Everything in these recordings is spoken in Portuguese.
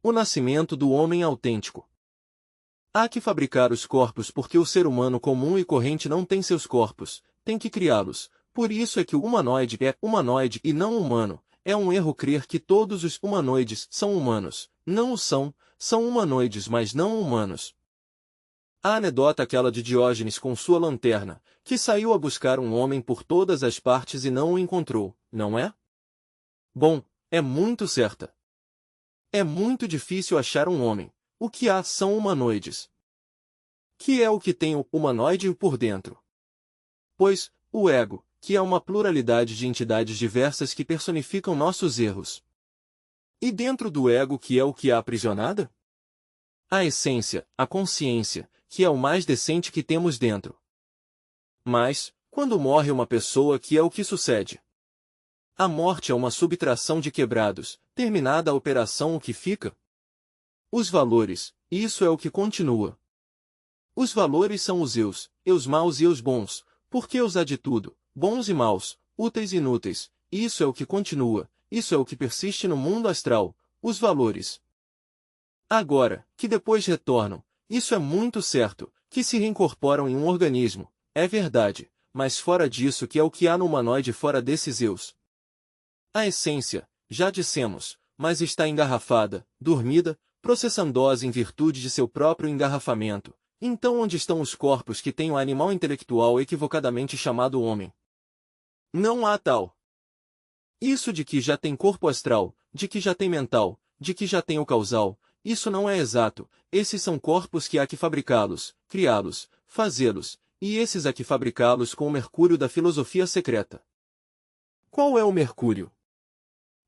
O nascimento do homem autêntico. Há que fabricar os corpos porque o ser humano comum e corrente não tem seus corpos, tem que criá-los. Por isso é que o humanoide é humanoide e não humano. É um erro crer que todos os humanoides são humanos. Não o são, são humanoides mas não humanos. A anedota aquela de Diógenes com sua lanterna, que saiu a buscar um homem por todas as partes e não o encontrou, não é? Bom, é muito certa. É muito difícil achar um homem. O que há são humanoides. Que é o que tem o humanoide por dentro? Pois, o ego, que é uma pluralidade de entidades diversas que personificam nossos erros. E dentro do ego que é o que há aprisionada? A essência, a consciência, que é o mais decente que temos dentro. Mas, quando morre uma pessoa, que é o que sucede? A morte é uma subtração de quebrados, terminada a operação o que fica? Os valores, isso é o que continua. Os valores são os eus maus e eus bons, porque os há de tudo, bons e maus, úteis e inúteis, isso é o que continua, isso é o que persiste no mundo astral, os valores. Agora, que depois retornam, isso é muito certo, que se reincorporam em um organismo, é verdade, mas fora disso que é o que há no humanoide fora desses eus. A essência, já dissemos, mas está engarrafada, dormida, processandosa em virtude de seu próprio engarrafamento. Então onde estão os corpos que têm o animal intelectual equivocadamente chamado homem? Não há tal. Isso de que já tem corpo astral, de que já tem mental, de que já tem o causal, isso não é exato, esses são corpos que há que fabricá-los, criá-los, fazê-los, e esses há que fabricá-los com o mercúrio da filosofia secreta. Qual é o mercúrio?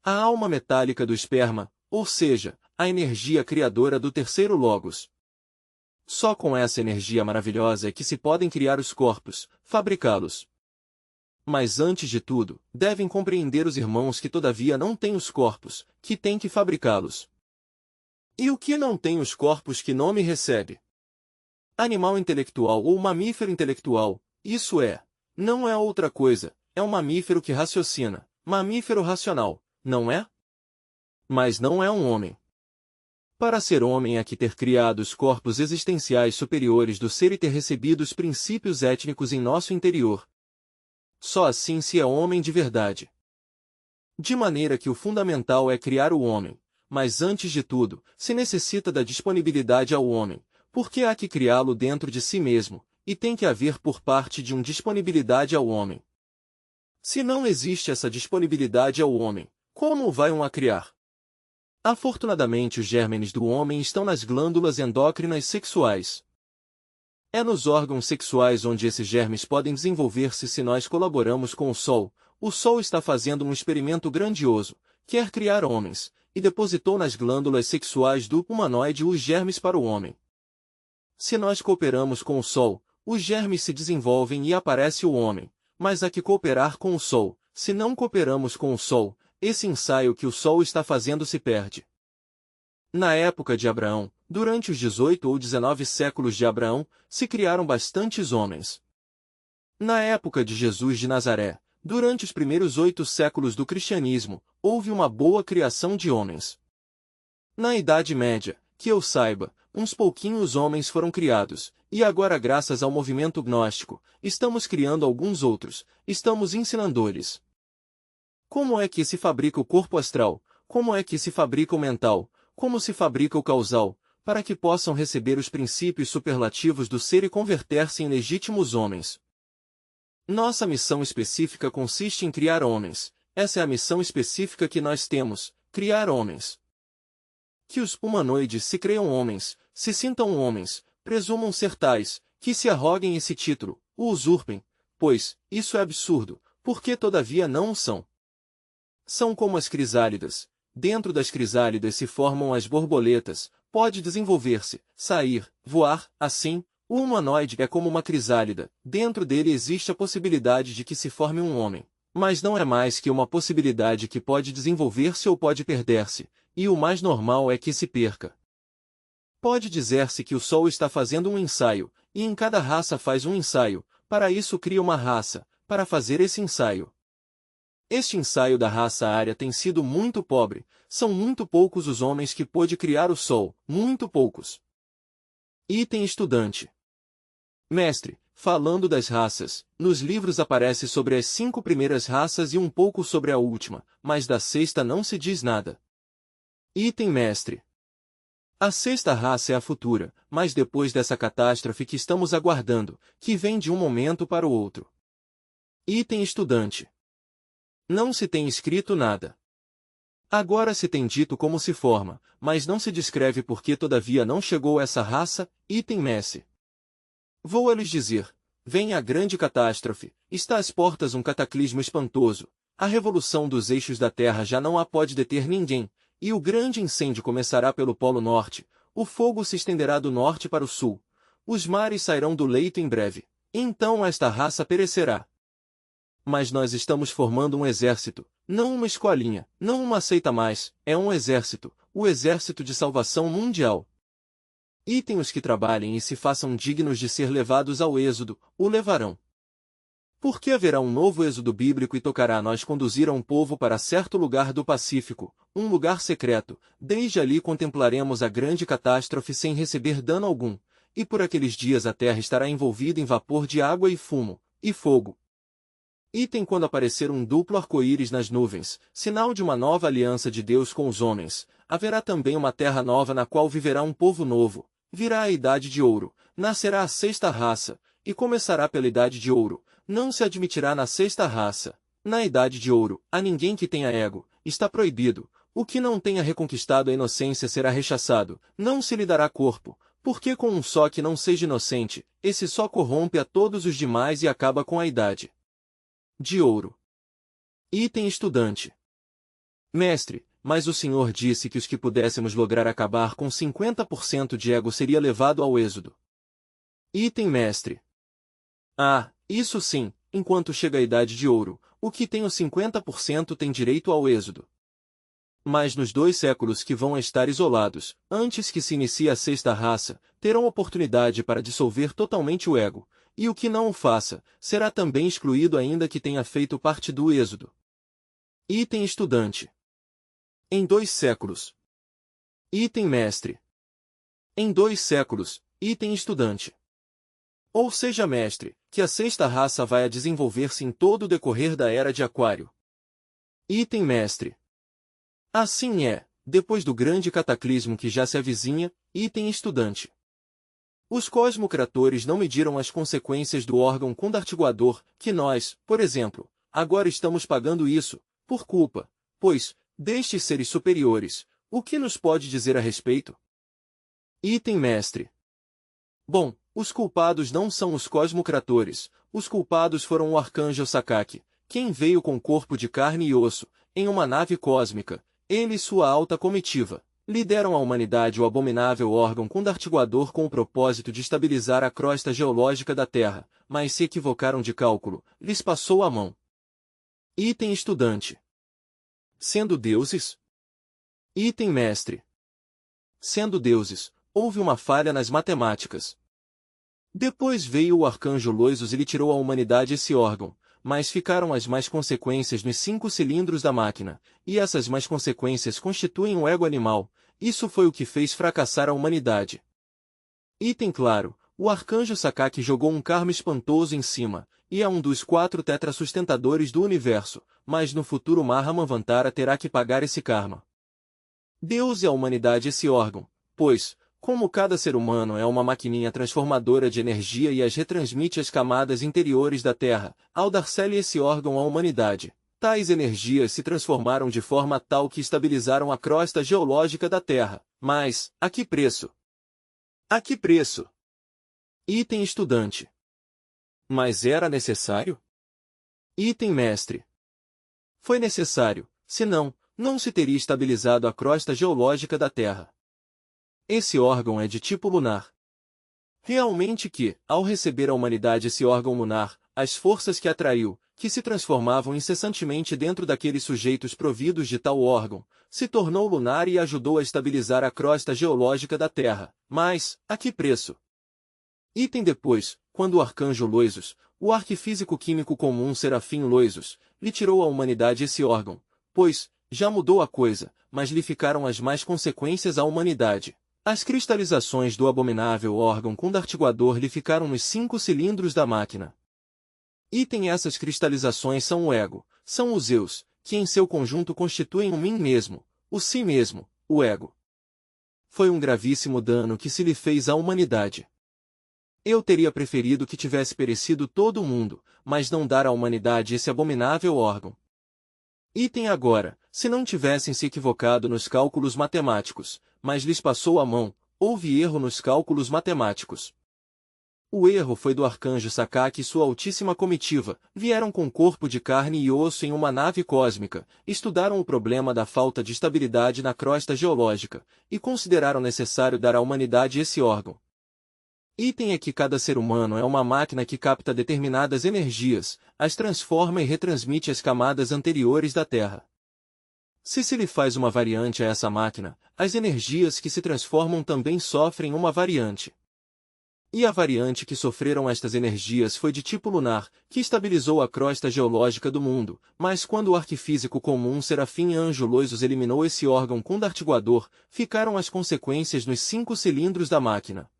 A alma metálica do esperma, ou seja, a energia criadora do terceiro logos. Só com essa energia maravilhosa é que se podem criar os corpos, fabricá-los. Mas antes de tudo, devem compreender os irmãos que todavia não têm os corpos, que têm que fabricá-los. E o que não tem os corpos que nome recebe? Animal intelectual ou mamífero intelectual, isso é. Não é outra coisa, é um mamífero que raciocina, mamífero racional, não é? Mas não é um homem. Para ser homem há que ter criado os corpos existenciais superiores do ser e ter recebido os princípios étnicos em nosso interior. Só assim se é homem de verdade. De maneira que o fundamental é criar o homem, mas antes de tudo, se necessita da disponibilidade ao homem, porque há que criá-lo dentro de si mesmo, e tem que haver por parte de disponibilidade ao homem. Se não existe essa disponibilidade ao homem, como o vai a criar? Afortunadamente os gérmenes do homem estão nas glândulas endócrinas sexuais. É nos órgãos sexuais onde esses germes podem desenvolver-se se nós colaboramos com o Sol. O Sol está fazendo um experimento grandioso, quer criar homens, e depositou nas glândulas sexuais do humanoide os germes para o homem. Se nós cooperamos com o Sol, os germes se desenvolvem e aparece o homem, mas há que cooperar com o Sol. Se não cooperamos com o Sol, esse ensaio que o Sol está fazendo se perde. Na época de Abraão, durante os 18 ou 19 séculos de Abraão, se criaram bastantes homens. Na época de Jesus de Nazaré, durante os primeiros 8 séculos do cristianismo, houve uma boa criação de homens. Na Idade Média, que eu saiba, uns pouquinhos homens foram criados, e agora graças ao movimento gnóstico, estamos criando alguns outros, estamos ensinando-lhes. Como é que se fabrica o corpo astral? Como é que se fabrica o mental? Como se fabrica o causal? Para que possam receber os princípios superlativos do ser e converter-se em legítimos homens. Nossa missão específica consiste em criar homens. Essa é a missão específica que nós temos, criar homens. Que os humanoides se creiam homens, se sintam homens, presumam ser tais, que se arroguem esse título, o usurpem, pois, isso é absurdo, porque todavia não o são. São como as crisálidas. Dentro das crisálidas se formam as borboletas, pode desenvolver-se, sair, voar, assim, o humanoide é como uma crisálida, dentro dele existe a possibilidade de que se forme um homem, mas não é mais que uma possibilidade que pode desenvolver-se ou pode perder-se, e o mais normal é que se perca. Pode dizer-se que o Sol está fazendo um ensaio, e em cada raça faz um ensaio, para isso cria uma raça, para fazer esse ensaio. Este ensaio da raça ária tem sido muito pobre, são muito poucos os homens que pôde criar o Sol, muito poucos. Item estudante. Mestre, falando das raças, nos livros aparece sobre as 5 primeiras raças e um pouco sobre a última, mas da sexta não se diz nada. Item mestre. A sexta raça é a futura, mas depois dessa catástrofe que estamos aguardando, que vem de um momento para o outro. Item estudante. Não se tem escrito nada. Agora se tem dito como se forma, mas não se descreve por que todavia não chegou essa raça, item mestre. Vou a lhes dizer, vem a grande catástrofe, está às portas um cataclismo espantoso, a revolução dos eixos da Terra já não a pode deter ninguém, e o grande incêndio começará pelo Polo Norte, o fogo se estenderá do norte para o sul, os mares sairão do leito em breve, então esta raça perecerá. Mas nós estamos formando um exército, não uma escolinha, não uma seita mais, é um exército, o exército de salvação mundial. Item os que trabalhem e se façam dignos de ser levados ao êxodo, o levarão. Porque haverá um novo êxodo bíblico e tocará a nós conduzir a um povo para certo lugar do Pacífico, um lugar secreto, desde ali contemplaremos a grande catástrofe sem receber dano algum, e por aqueles dias a terra estará envolvida em vapor de água e fumo, e fogo. Item quando aparecer um duplo arco-íris nas nuvens, sinal de uma nova aliança de Deus com os homens, haverá também uma terra nova na qual viverá um povo novo, virá a idade de ouro, nascerá a sexta raça, e começará pela idade de ouro, não se admitirá na sexta raça, na idade de ouro, a ninguém que tenha ego, está proibido, o que não tenha reconquistado a inocência será rechaçado, não se lhe dará corpo, porque com um só que não seja inocente, esse só corrompe a todos os demais e acaba com a idade de ouro. Item estudante. Mestre, mas o senhor disse que os que pudéssemos lograr acabar com 50% de ego seria levado ao êxodo. Item mestre. Ah, isso sim, enquanto chega a idade de ouro, o que tem os 50% tem direito ao êxodo. Mas nos 2 séculos que vão estar isolados, antes que se inicie a sexta raça, terão oportunidade para dissolver totalmente o ego, e o que não o faça, será também excluído ainda que tenha feito parte do êxodo. Item estudante. Em 2 séculos. Item mestre. Em 2 séculos, item estudante. Ou seja mestre, que a sexta raça vai a desenvolver-se em todo o decorrer da era de Aquário. Item mestre. Assim é, depois do grande cataclismo que já se avizinha, item estudante. Os cosmocratores não mediram as consequências do órgão condartiguador, que nós, por exemplo, agora estamos pagando isso, por culpa, pois, destes seres superiores, o que nos pode dizer a respeito? Item mestre. Bom, os culpados não são os cosmocratores, os culpados foram o arcanjo Sakaki, quem veio com corpo de carne e osso, em uma nave cósmica, ele e sua alta comitiva. Lideram à humanidade o abominável órgão condartiguador com o propósito de estabilizar a crosta geológica da Terra, mas se equivocaram de cálculo, lhes passou a mão. Item estudante. Sendo deuses? Item mestre. Sendo deuses, houve uma falha nas matemáticas. Depois veio o arcanjo Loisos e lhe tirou à humanidade esse órgão, mas ficaram as más consequências nos 5 cilindros da máquina, e essas más consequências constituem o ego animal. Isso foi o que fez fracassar a humanidade. Item claro, o arcanjo Sakaki jogou um karma espantoso em cima, e é um dos 4 tetrasustentadores do universo, mas no futuro Mahamavantara terá que pagar esse karma. Deus e a humanidade esse órgão, pois, como cada ser humano é uma maquininha transformadora de energia e as retransmite às camadas interiores da Terra, ao dar-se-lhe esse órgão à humanidade, tais energias se transformaram de forma tal que estabilizaram a crosta geológica da Terra. Mas, a que preço? A que preço? Item estudante. Mas era necessário? Item mestre. Foi necessário, senão, não se teria estabilizado a crosta geológica da Terra. Esse órgão é de tipo lunar. Realmente que, ao receber a humanidade esse órgão lunar, as forças que atraiu, que se transformavam incessantemente dentro daqueles sujeitos providos de tal órgão, se tornou lunar e ajudou a estabilizar a crosta geológica da Terra. Mas, a que preço? Item depois, quando o arcanjo Loisos, o arquifísico químico comum Serafim Loisos, lhe tirou à humanidade esse órgão, pois, já mudou a coisa, mas lhe ficaram as mais consequências à humanidade. As cristalizações do abominável órgão condartiguador lhe ficaram nos 5 cilindros da máquina. Essas cristalizações são o ego, são os eus, que em seu conjunto constituem o mim mesmo, o si mesmo, o ego. Foi um gravíssimo dano que se lhe fez à humanidade. Eu teria preferido que tivesse perecido todo o mundo, mas não dar à humanidade esse abominável órgão. Agora, se não tivessem se equivocado nos cálculos matemáticos, mas lhes passou a mão, houve erro nos cálculos matemáticos. O erro foi do arcanjo Sakaki e sua altíssima comitiva, vieram com corpo de carne e osso em uma nave cósmica, estudaram o problema da falta de estabilidade na crosta geológica, e consideraram necessário dar à humanidade esse órgão. É que cada ser humano é uma máquina que capta determinadas energias, as transforma e retransmite às camadas anteriores da Terra. Se lhe faz uma variante a essa máquina, as energias que se transformam também sofrem uma variante. A variante que sofreram estas energias foi de tipo lunar, que estabilizou a crosta geológica do mundo, mas quando o arquifísico comum Serafim Anjos os eliminou esse órgão condartiguador, ficaram as consequências nos 5 cilindros da máquina.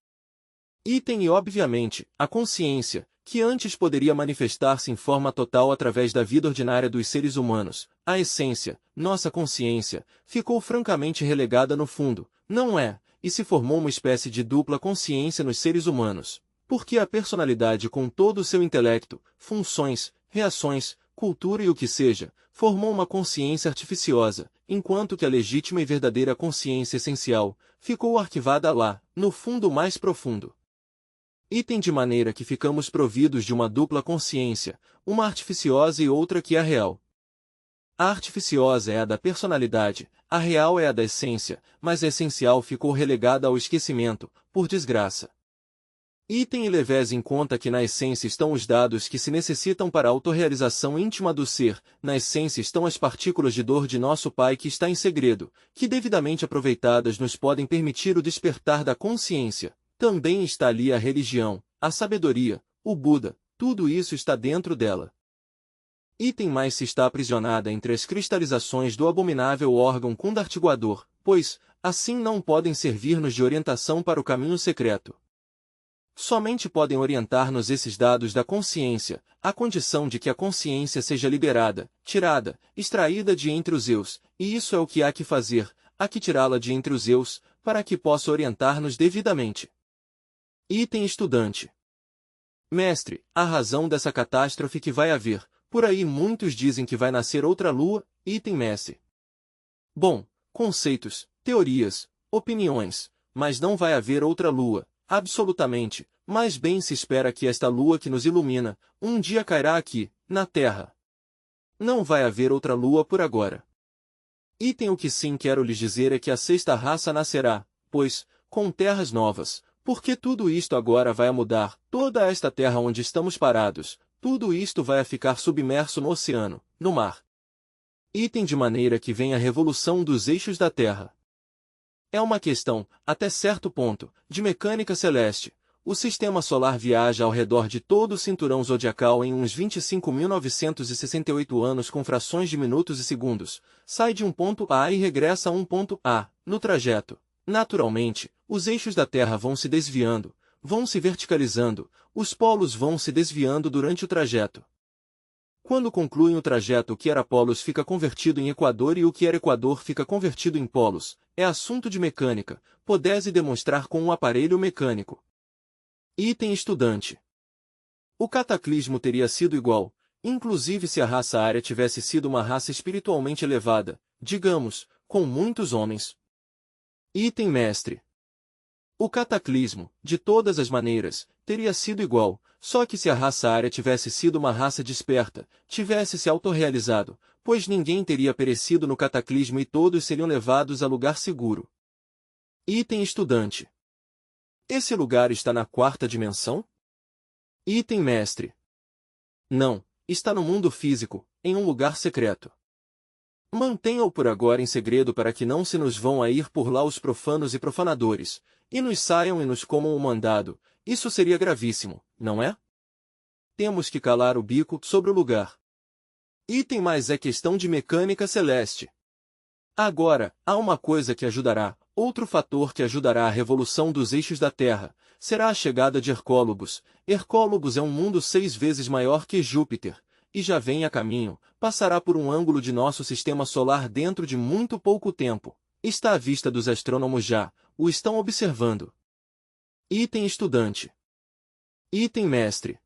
Obviamente, a consciência, que antes poderia manifestar-se em forma total através da vida ordinária dos seres humanos, a essência, nossa consciência, ficou francamente relegada no fundo, não é? E se formou uma espécie de dupla consciência nos seres humanos, porque a personalidade com todo o seu intelecto, funções, reações, cultura e o que seja, formou uma consciência artificiosa, enquanto que a legítima e verdadeira consciência essencial, ficou arquivada lá, no fundo mais profundo. De maneira que ficamos providos de uma dupla consciência, uma artificiosa e outra que é a real. A artificiosa é a da personalidade, a real é a da essência, mas a essencial ficou relegada ao esquecimento, por desgraça. Levés em conta que na essência estão os dados que se necessitam para a autorrealização íntima do ser, na essência estão as partículas de dor de nosso Pai que está em segredo, que devidamente aproveitadas nos podem permitir o despertar da consciência. Também está ali a religião, a sabedoria, o Buda, tudo isso está dentro dela. Mais se está aprisionada entre as cristalizações do abominável órgão condartiguador, pois, assim não podem servir-nos de orientação para o caminho secreto. Somente podem orientar-nos esses dados da consciência, à condição de que a consciência seja liberada, tirada, extraída de entre os eus, e isso é o que há que fazer, há que tirá-la de entre os eus, para que possa orientar-nos devidamente. Estudante. Mestre, a razão dessa catástrofe que vai haver, por aí muitos dizem que vai nascer outra lua, mestre. Bom, conceitos, teorias, opiniões, mas não vai haver outra lua, absolutamente, mas bem se espera que esta lua que nos ilumina, um dia cairá aqui, na Terra. Não vai haver outra lua por agora. O que sim quero lhes dizer é que a sexta raça nascerá, pois, com terras novas, porque tudo isto agora vai a mudar, toda esta terra onde estamos parados, tudo isto vai a ficar submerso no oceano, no mar. De maneira que vem a revolução dos eixos da Terra. É uma questão, até certo ponto, de mecânica celeste. O sistema solar viaja ao redor de todo o cinturão zodiacal em uns 25.968 anos com frações de minutos e segundos, sai de um ponto A e regressa a um ponto A, no trajeto. Naturalmente, os eixos da Terra vão se desviando, vão se verticalizando, os polos vão se desviando durante o trajeto. Quando concluem o trajeto, o que era polos fica convertido em equador e o que era equador fica convertido em polos. É assunto de mecânica, pode-se demonstrar com um aparelho mecânico. Estudante. O cataclismo teria sido igual, inclusive se a raça ária tivesse sido uma raça espiritualmente elevada, digamos, com muitos homens. Mestre. O cataclismo, de todas as maneiras, teria sido igual, só que se a raça ária tivesse sido uma raça desperta, tivesse se autorrealizado, pois ninguém teria perecido no cataclismo e todos seriam levados a lugar seguro. Estudante. Esse lugar está na quarta dimensão? Mestre. Não, está no mundo físico, em um lugar secreto. Mantenha-o por agora em segredo para que não se nos vão a ir por lá os profanos e profanadores, e nos saiam e nos comam o mandado, isso seria gravíssimo, não é? Temos que calar o bico sobre o lugar. Item mais é questão de mecânica celeste. Agora, há uma coisa que ajudará, outro fator que ajudará a revolução dos eixos da Terra, será a chegada de Hercólogos. Hercólogos é um mundo 6 vezes maior que Júpiter, e já vem a caminho, passará por um ângulo de nosso sistema solar dentro de muito pouco tempo. Está à vista dos astrônomos já, o estão observando. Item estudante. Item mestre.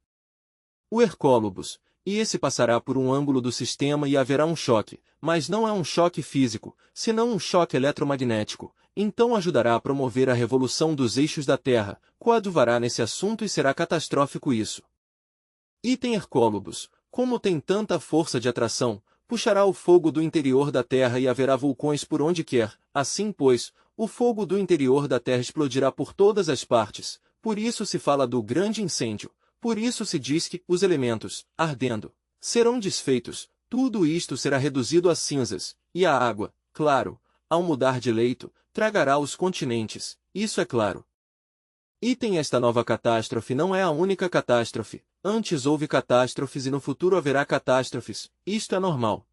O Hercólogos, e esse passará por um ângulo do sistema e haverá um choque, mas não é um choque físico, senão um choque eletromagnético, então ajudará a promover a revolução dos eixos da Terra, coadjuvará nesse assunto e será catastrófico isso. Item Hercólogos, como tem tanta força de atração, puxará o fogo do interior da Terra e haverá vulcões por onde quer, assim pois, o fogo do interior da Terra explodirá por todas as partes, por isso se fala do grande incêndio, por isso se diz que os elementos, ardendo, serão desfeitos, tudo isto será reduzido a cinzas, e a água, claro, ao mudar de leito, tragará os continentes, isso é claro. Item esta nova catástrofe não é a única catástrofe, antes houve catástrofes e no futuro haverá catástrofes, isto é normal.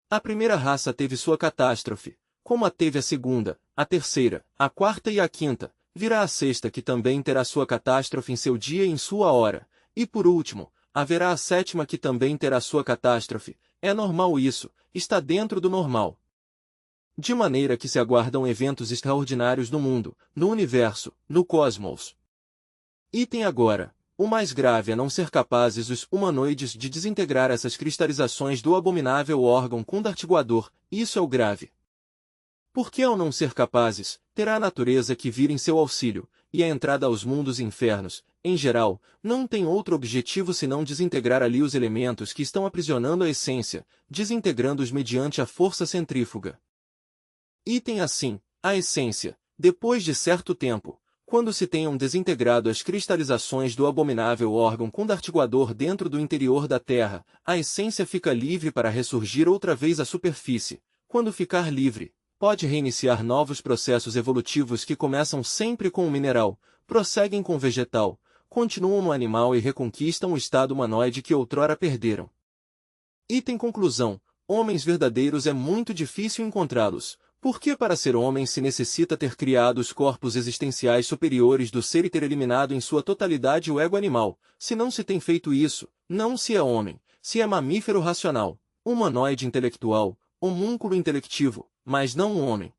A primeira raça teve sua catástrofe, como a teve a segunda, a terceira, a quarta e a quinta, virá a sexta que também terá sua catástrofe em seu dia e em sua hora, e por último, haverá a sétima que também terá sua catástrofe, é normal isso, está dentro do normal. De maneira que se aguardam eventos extraordinários no mundo, no universo, no cosmos. Item agora, o mais grave é não ser capazes os humanoides de desintegrar essas cristalizações do abominável órgão condartiguador, isso é o grave. Porque ao não ser capazes, terá a natureza que vir em seu auxílio, e a entrada aos mundos infernos, em geral, não tem outro objetivo senão desintegrar ali os elementos que estão aprisionando a essência, desintegrando-os mediante a força centrífuga. Item assim, a essência, depois de certo tempo, quando se tenham desintegrado as cristalizações do abominável órgão condartiguador dentro do interior da Terra, a essência fica livre para ressurgir outra vez à superfície. Quando ficar livre, pode reiniciar novos processos evolutivos que começam sempre com o mineral, prosseguem com o vegetal, continuam no animal e reconquistam o estado humanoide que outrora perderam. Item conclusão, homens verdadeiros é muito difícil encontrá-los. Porque para ser homem se necessita ter criado os corpos existenciais superiores do ser e ter eliminado em sua totalidade o ego animal. Se não se tem feito isso, não se é homem, se é mamífero racional, humanoide intelectual, homúnculo intelectivo, mas não um homem.